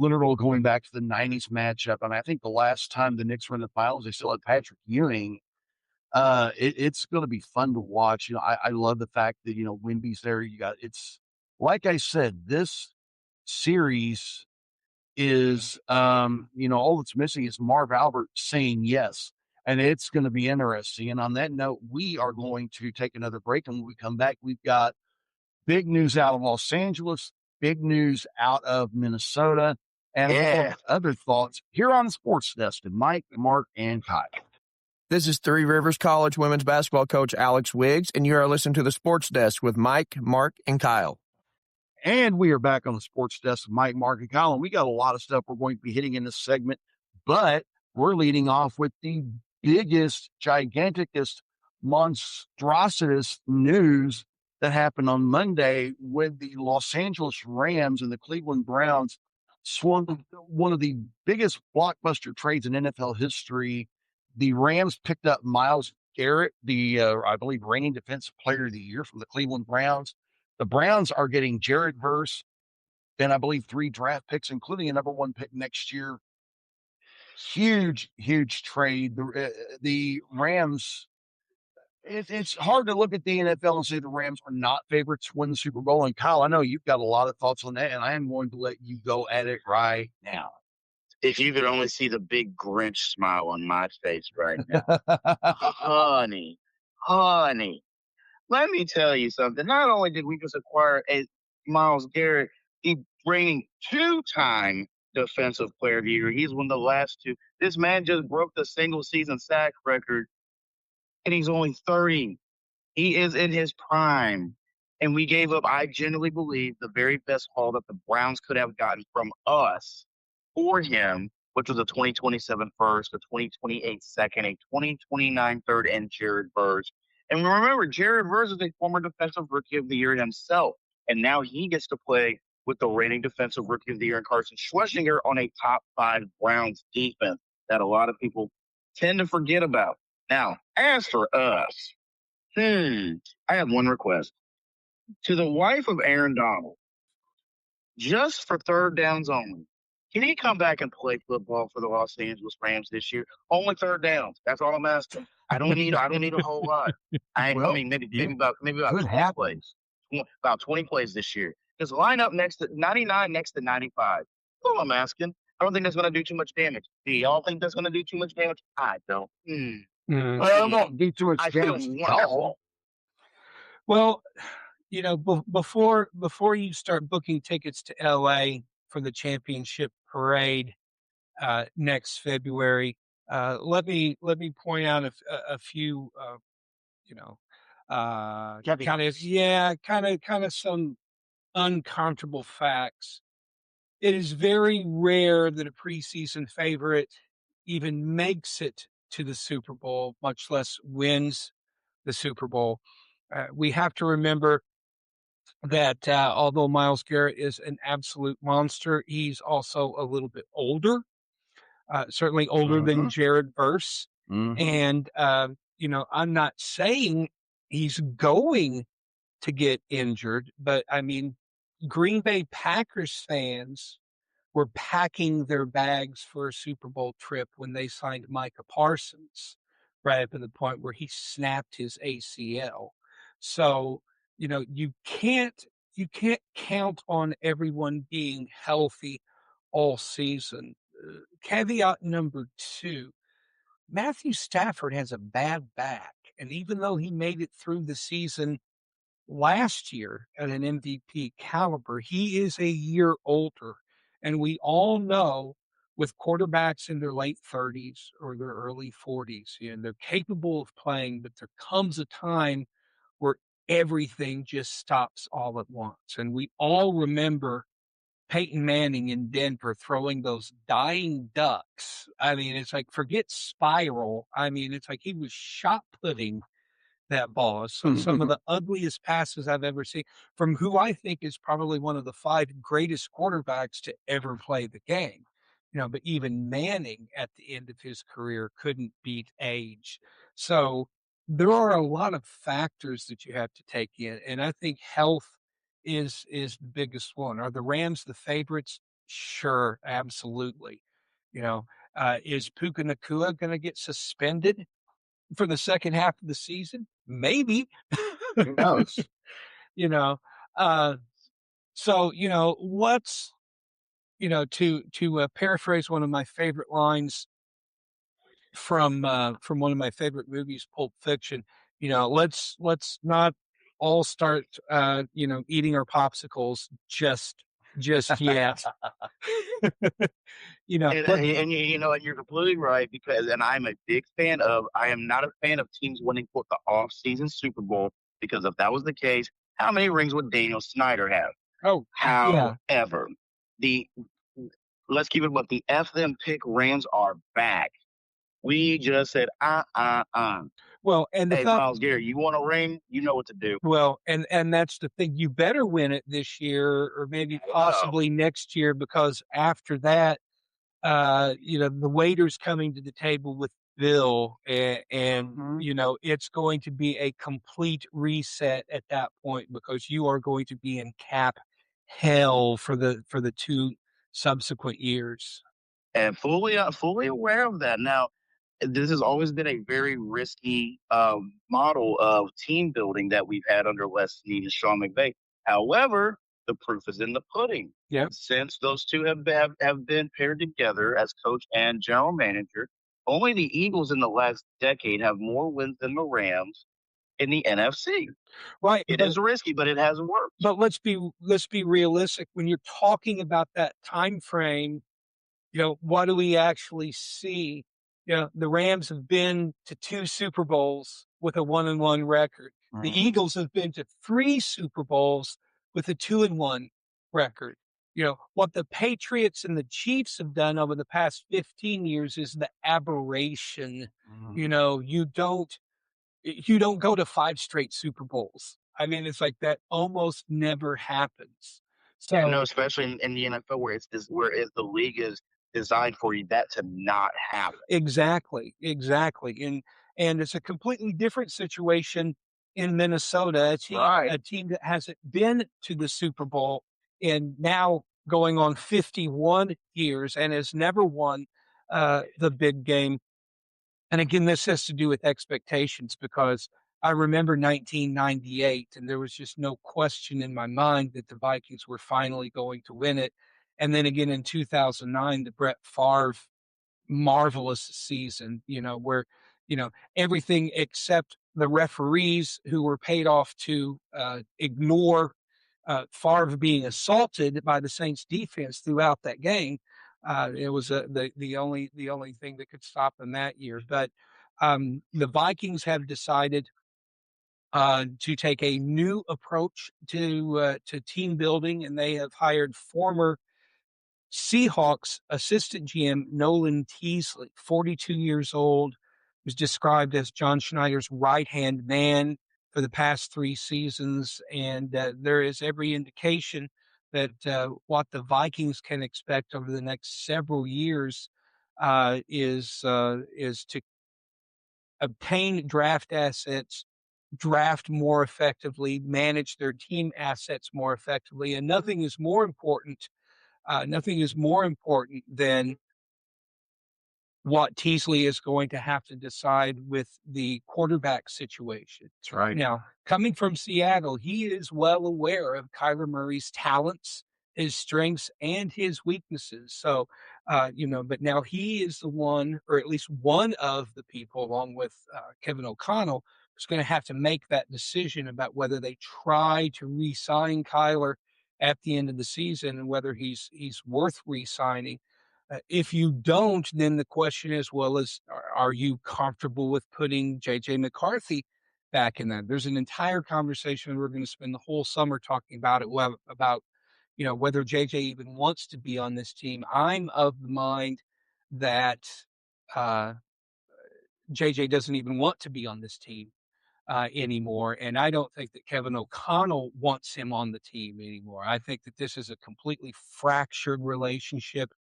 literal going back to the 90s matchup. I mean, I think the last time the Knicks were in the finals, they still had Patrick Ewing. It's going to be fun to watch. I love the fact that, Wemby's there. It's like I said, this series is, all that's missing is Marv Albert saying yes. And it's going to be interesting. And on that note, we are going to take another break. And when we come back, we've got big news out of Los Angeles, big news out of Minnesota, and other thoughts here on the Sports Desk with Mike, Mark, and Kyle. This is Three Rivers College women's basketball coach Alex Wiggs, and you are listening to the Sports Desk with Mike, Mark, and Kyle. And we are back on the Sports Desk with Mike, Mark, and Kyle. And we got a lot of stuff we're going to be hitting in this segment, but we're leading off with the biggest, giganticest, monstrositous news that happened on Monday when the Los Angeles Rams and the Cleveland Browns swung one of the biggest blockbuster trades in NFL history. The Rams picked up Myles Garrett, the, I believe, reigning Defensive Player of the Year from the Cleveland Browns. The Browns are getting Jared Verse and I believe 3 draft picks, including a number 1 pick next year. Huge, huge trade. The Rams, it's hard to look at the NFL and say the Rams are not favorites to win the Super Bowl. And Kyle, I know you've got a lot of thoughts on that, and I am going to let you go at it right now. If you could only see the big Grinch smile on my face right now. honey, let me tell you something. Not only did we just acquire Myles Garrett, he bringing 2-time Defensive Player of the Year. He's won the last 2. This man just broke the single season sack record, and he's only 30. He is in his prime. And we gave up, I genuinely believe, the very best haul that the Browns could have gotten from us for him, which was a 2027 first, a 2028 second, a 2029 third, and Jared Verse. And remember, Jared Verse is a former Defensive Rookie of the Year himself, and now he gets to play with the reigning Defensive Rookie of the Year in Carson Schwarzenegger on a top 5 Browns defense that a lot of people tend to forget about. Now, as for us, I have one request. To the wife of Aaron Donald, just for third downs only, can he come back and play football for the Los Angeles Rams this year? Only third downs. That's all I'm asking. I don't need a whole lot. I mean, maybe about 20 plays. About 20 plays this year. Just line up next to 99 next to 95. That's all I'm asking. I don't think that's going to do too much damage. Do y'all think that's going to do too much damage? I don't. Well, it won't do too much I feel damage. wonderful. Well, before you start booking tickets to LA for the championship parade next February, let me point out a few kind of some uncomfortable facts. It is very rare that a preseason favorite even makes it to the Super Bowl, much less wins the Super Bowl. We have to remember that although Myles Garrett is an absolute monster, he's also a little bit older, certainly older than Jared Verse. And, I'm not saying he's going to get injured, but I mean, Green Bay Packers fans were packing their bags for a Super Bowl trip when they signed Micah Parsons, right up to the point where he snapped his ACL. So, you can't count on everyone being healthy all season. Caveat number 2, Matthew Stafford has a bad back, and even though he made it through the season last year at an MVP caliber, he is a year older. And we all know with quarterbacks in their late 30s or their early 40s, they're capable of playing, but there comes a time where everything just stops all at once. And we all remember Peyton Manning in Denver throwing those dying ducks. I mean, it's like, forget spiral. I mean, it's like he was shot putting that ball. So some of the ugliest passes I've ever seen from who I think is probably one of the 5 greatest quarterbacks to ever play the game. But even Manning at the end of his career couldn't beat age. So there are a lot of factors that you have to take in. And I think health is the biggest one. Are the Rams the favorites? Sure, absolutely. Is Puka Nacua going to get suspended for the second half of the season? Maybe. Who knows? So, let's, to paraphrase one of my favorite lines from one of my favorite movies, Pulp Fiction, let's not all start, eating our popsicles just yet. And you're completely right and I'm a big fan of. I am not a fan of teams winning for the off-season Super Bowl because if that was the case, how many rings would Daniel Snyder have? Oh, however, let's keep it. But the F them pick Rams are back. We just said Well, and hey, Myles Garrett, you want a ring? You know what to do. Well, and that's the thing. You better win it this year, or maybe possibly next year, because after that, the waiter's coming to the table with Bill, and it's going to be a complete reset at that point because you are going to be in cap hell for the 2 subsequent years. And fully aware of that. Now, this has always been a very risky model of team building that we've had under Les Snead and Sean McVay. However, the proof is in the pudding. Yep. Since those two have been paired together as coach and general manager, only the Eagles in the last decade have more wins than the Rams in the NFC. Right. It is risky, but it has worked. But let's be realistic. When you're talking about that time frame, what do we actually see? The Rams have been to 2 Super Bowls with a 1-1 record. The Eagles have been to 3 Super Bowls with a 2-1 record. What the Patriots and the Chiefs have done over the past 15 years is the aberration. You don't go to 5 straight Super Bowls. I mean, it's like that almost never happens. So no, especially in the NFL where the league is designed for you that to not happen. Exactly. And it's a completely different situation in Minnesota, a team that hasn't been to the Super Bowl in now going on 51 years and has never won the big game. And again, this has to do with expectations because I remember 1998 and there was just no question in my mind that the Vikings were finally going to win it. And then again in 2009, the Brett Favre marvelous season, where, everything except the referees who were paid off to ignore Favre being assaulted by the Saints defense throughout that game. It was the only thing that could stop them that year. But the Vikings have decided to take a new approach to team building, and they have hired former Seahawks assistant GM Nolan Teasley, 42 years old, was described as John Schneider's right-hand man for the past 3 seasons, and there is every indication that what the Vikings can expect over the next several years is to obtain draft assets, draft more effectively, manage their team assets more effectively, and nothing is more important than what Teasley is going to have to decide with the quarterback situation. That's right. Now, coming from Seattle, he is well aware of Kyler Murray's talents, his strengths, and his weaknesses. So, but now he is the one, or at least one of the people, along with Kevin O'Connell, who's going to have to make that decision about whether they try to re-sign Kyler at the end of the season and whether he's worth re-signing. If you don't, then the question is, well, are you comfortable with putting J.J. McCarthy back in that? There's an entire conversation we're going to spend the whole summer talking about it, about whether J.J. even wants to be on this team. I'm of the mind that J.J. doesn't even want to be on this team anymore, and I don't think that Kevin O'Connell wants him on the team anymore. I think that this is a completely fractured relationship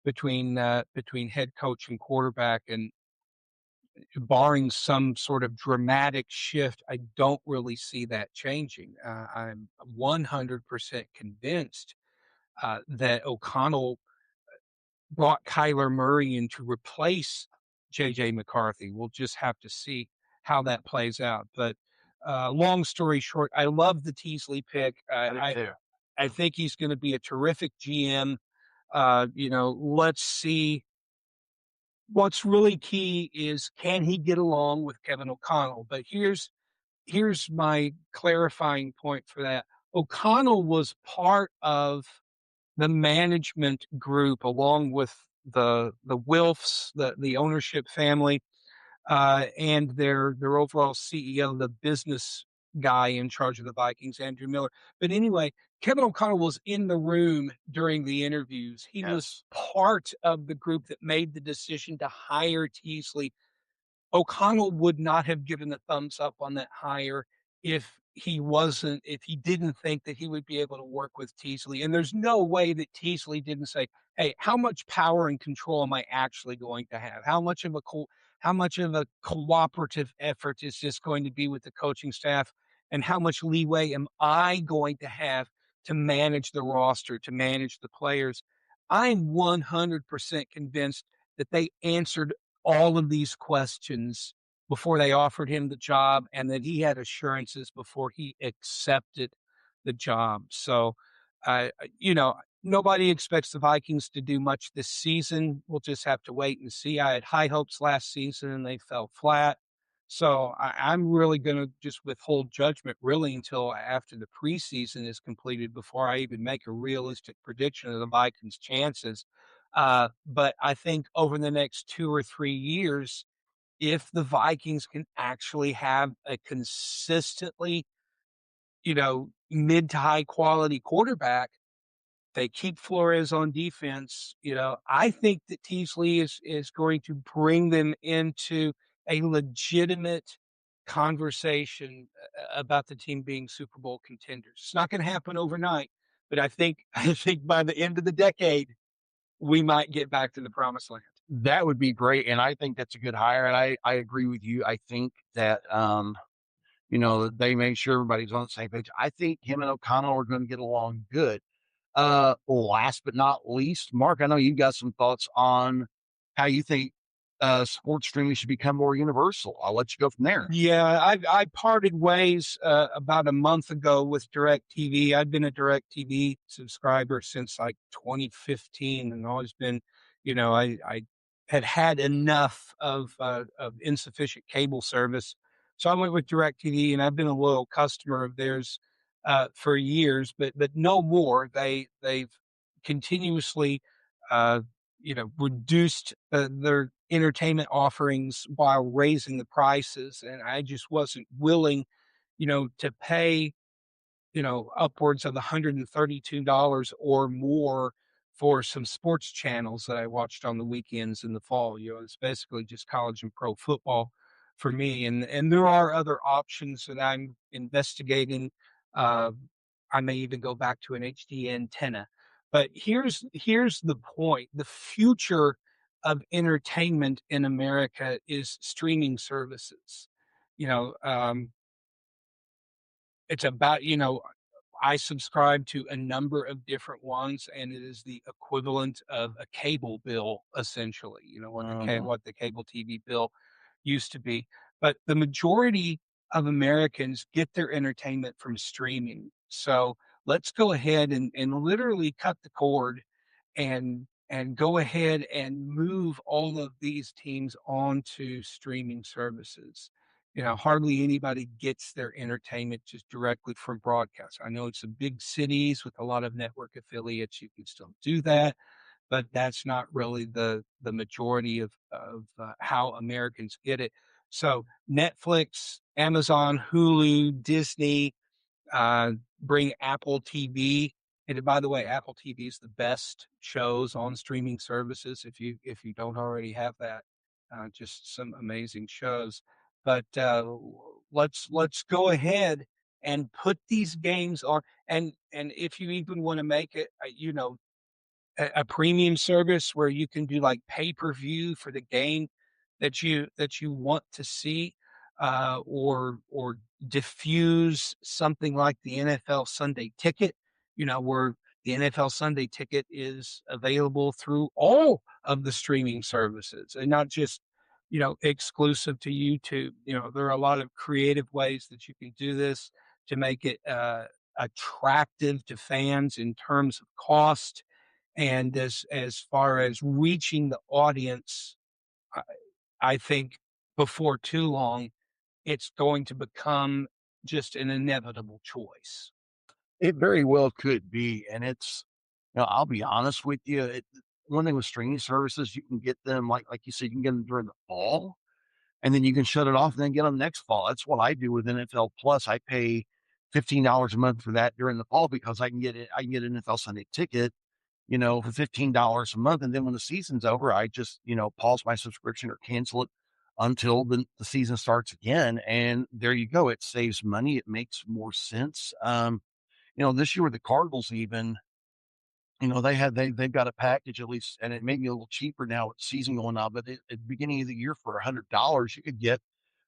between head coach and quarterback, and barring some sort of dramatic shift, I don't really see that changing. I'm 100% convinced that O'Connell brought Kyler Murray in to replace J.J. McCarthy. We'll just have to see how that plays out. But long story short, I love the Teasley pick. I think he's going to be a terrific GM. Let's see. What's really key is, can he get along with Kevin O'Connell? But here's my clarifying point for that. O'Connell was part of the management group along with the Wilfs, the ownership family, and their overall CEO, the business guy in charge of the Vikings, Andrew Miller. But anyway, Kevin O'Connell was in the room during the interviews. He was part of the group that made the decision to hire Teasley. O'Connell would not have given the thumbs up on that hire if he didn't think that he would be able to work with Teasley. And there's no way that Teasley didn't say, hey, how much power and control am I actually going to have? How much of a cooperative effort is this going to be with the coaching staff? And how much leeway am I going to have to manage the roster, to manage the players? I'm 100% convinced that they answered all of these questions before they offered him the job, and that he had assurances before he accepted the job. So, nobody expects the Vikings to do much this season. We'll just have to wait and see. I had high hopes last season and they fell flat. So I'm really going to just withhold judgment really until after the preseason is completed before I even make a realistic prediction of the Vikings' chances. But I think over the next 2 or 3 years, if the Vikings can actually have a consistently, mid to high quality quarterback, they keep Flores on defense. I think that Teasley is going to bring them into a legitimate conversation about the team being Super Bowl contenders. It's not going to happen overnight, but I think by the end of the decade, we might get back to the promised land. That would be great. And I think that's a good hire. And I agree with you. I think that, they make sure everybody's on the same page. I think him and O'Connell are going to get along good. Last but not least, Mark, I know you've got some thoughts on how you think sports streaming should become more universal. I'll let you go from there. Yeah, I parted ways about a month ago with DirecTV. I've been a DirecTV subscriber since like 2015, and always been, I had enough of insufficient cable service, so I went with DirecTV, and I've been a loyal customer of theirs for years. But no more. They've continuously reduced their entertainment offerings while raising the prices. And I just wasn't willing, to pay, upwards of $132 or more for some sports channels that I watched on the weekends in the fall. It's basically just college and pro football for me. And there are other options that I'm investigating. Uh, I may even go back to an HD antenna. But here's the point. The future of entertainment in America is streaming services. You know, it's about, I subscribe to a number of different ones, and it is the equivalent of a cable bill, essentially, what the cable TV bill used to be. But the majority of Americans get their entertainment from streaming. So let's go ahead and literally cut the cord and go ahead and move all of these teams onto streaming services. Hardly anybody gets their entertainment just directly from broadcast. I know it's the big cities with a lot of network affiliates. You can still do that, but that's not really the majority of how Americans get it. So Netflix, Amazon, Hulu, Disney, bring Apple TV. And by the way, Apple TV is the best shows on streaming services. If you don't already have that, just some amazing shows. But let's go ahead and put these games on. And if you even want to make it, a premium service where you can do like pay-per-view for the game that you want to see, or diffuse something like the NFL Sunday Ticket, where the NFL Sunday Ticket is available through all of the streaming services and not just, exclusive to YouTube. There are a lot of creative ways that you can do this to make it attractive to fans in terms of cost. And as far as reaching the audience, I think before too long, it's going to become just an inevitable choice. It very well could be. And I'll be honest with you. One thing with streaming services, you can get them, like you said, you can get them during the fall, and then you can shut it off and then get them next fall. That's what I do with NFL Plus. I pay $15 a month for that during the fall because I can get an NFL Sunday Ticket, for $15 a month. And then when the season's over, I just, pause my subscription or cancel it until the season starts again. And there you go. It saves money. It makes more sense. This year with the Cardinals, even, they've got a package at least, and it may be a little cheaper now with the season going on, but at the beginning of the year for $100, you could get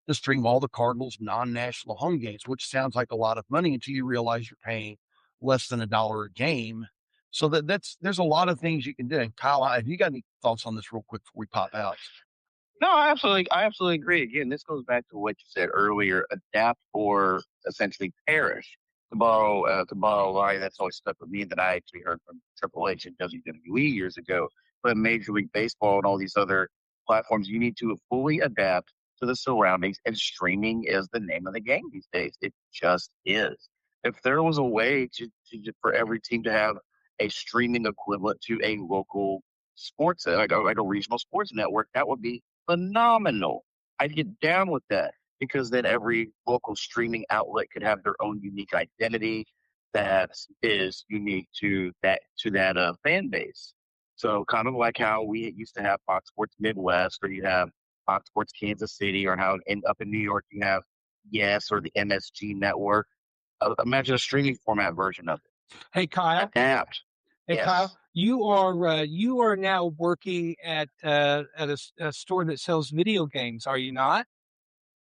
to stream all the Cardinals non-national home games, which sounds like a lot of money until you realize you're paying less than $1 a game. So there's a lot of things you can do. And Kyle, have you got any thoughts on this real quick before we pop out? No, I absolutely agree. Again, this goes back to what you said earlier: adapt or essentially perish. To borrow a line that's always stuck with me that I actually heard from Triple H and WWE years ago. But Major League Baseball and all these other platforms, you need to fully adapt to the surroundings, and streaming is the name of the game these days. It just is. If there was a way for every team to have a streaming equivalent to a local sports, like a regional sports network, that would be phenomenal. I'd get down with that because then every local streaming outlet could have their own unique identity that is unique to that fan base. So kind of like how we used to have Fox Sports Midwest, or you have Fox Sports Kansas City, or how up in New York you have Yes or the MSG network. Imagine a streaming format version of it. Hey Kyle. Adapt. Hey Yes. Kyle, you are now working at a store that sells video games, are you not?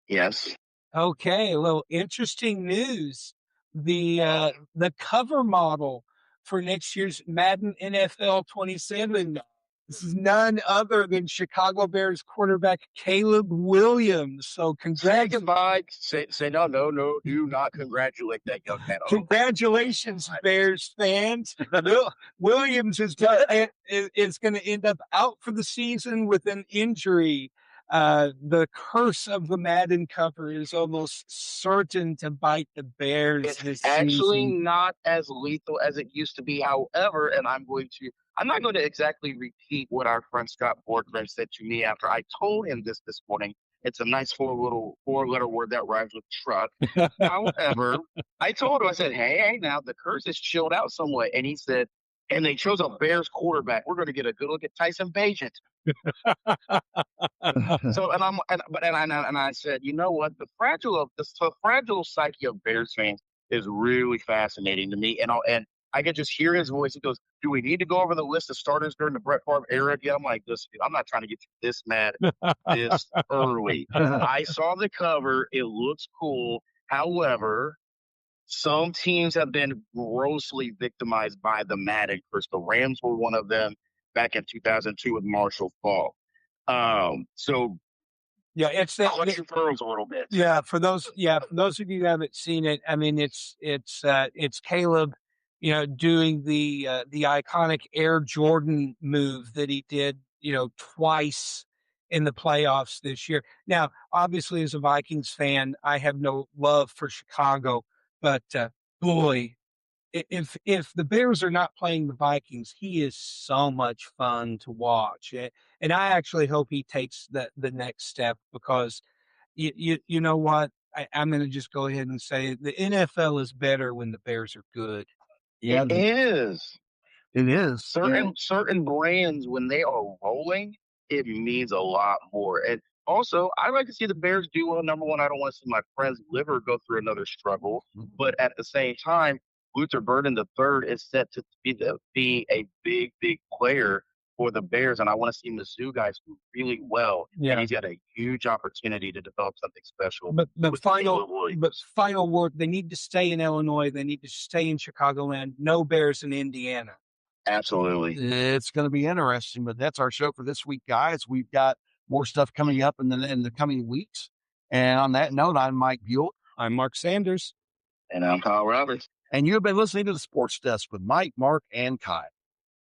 Yes. Okay, well, interesting news. The cover model for next year's Madden NFL 27 This is none other than Chicago Bears quarterback Caleb Williams. So Say goodbye. Say no. Do not congratulate that young man. Congratulations, Bears fans. Williams is going to end up out for the season with an injury. The curse of the Madden cover is almost certain to bite the Bears It's this actually season. not as lethal as it used to be. However, and I'm not going to exactly repeat what our friend Scott Borgman said to me after I told him this morning. It's a nice four-letter word that rhymes with truck. However, I told him, I said, hey, now the curse has chilled out somewhat. And he said, and they chose a Bears quarterback. We're going to get a good look at Tyson Bagent. So, and I said, you know what? The fragile psyche of Bears fans is really fascinating to me. And I could just hear his voice. He goes, do we need to go over the list of starters during the Brett Favre era again? I'm like, listen, I'm not trying to get you this mad this early. I saw the cover. It looks cool. However, some teams have been grossly victimized by the Madden curse. The Rams were one of them back in 2002 with Marshall Faulk. So yeah, it's that a little bit. Yeah, for those of you who haven't seen it, I mean, it's Caleb, doing the iconic Air Jordan move that he did, twice in the playoffs this year. Now, obviously, as a Vikings fan, I have no love for Chicago, but boy, if the Bears are not playing the Vikings, he is so much fun to watch, and I actually hope he takes the next step because you know what? I'm going to just go ahead and say the NFL is better when the Bears are good. Yeah, It is. it is. Certain brands, when they are rolling, it means a lot more. And also, I like to see the Bears do well. Number one, I don't want to see my friend's liver go through another struggle. But at the same time, Luther Burden III is set to be a big player for the Bears, and I want to see Mizzou guys do really well. Yeah. And he's got a huge opportunity to develop something special. But final word: they need to stay in Illinois. They need to stay in Chicagoland. No Bears in Indiana. Absolutely. It's going to be interesting, but that's our show for this week, guys. We've got more stuff coming up in the coming weeks. And on that note, I'm Mike Buell. I'm Mark Sanders. And I'm Kyle Roberts. And you have been listening to the Sports Desk with Mike, Mark, and Kyle.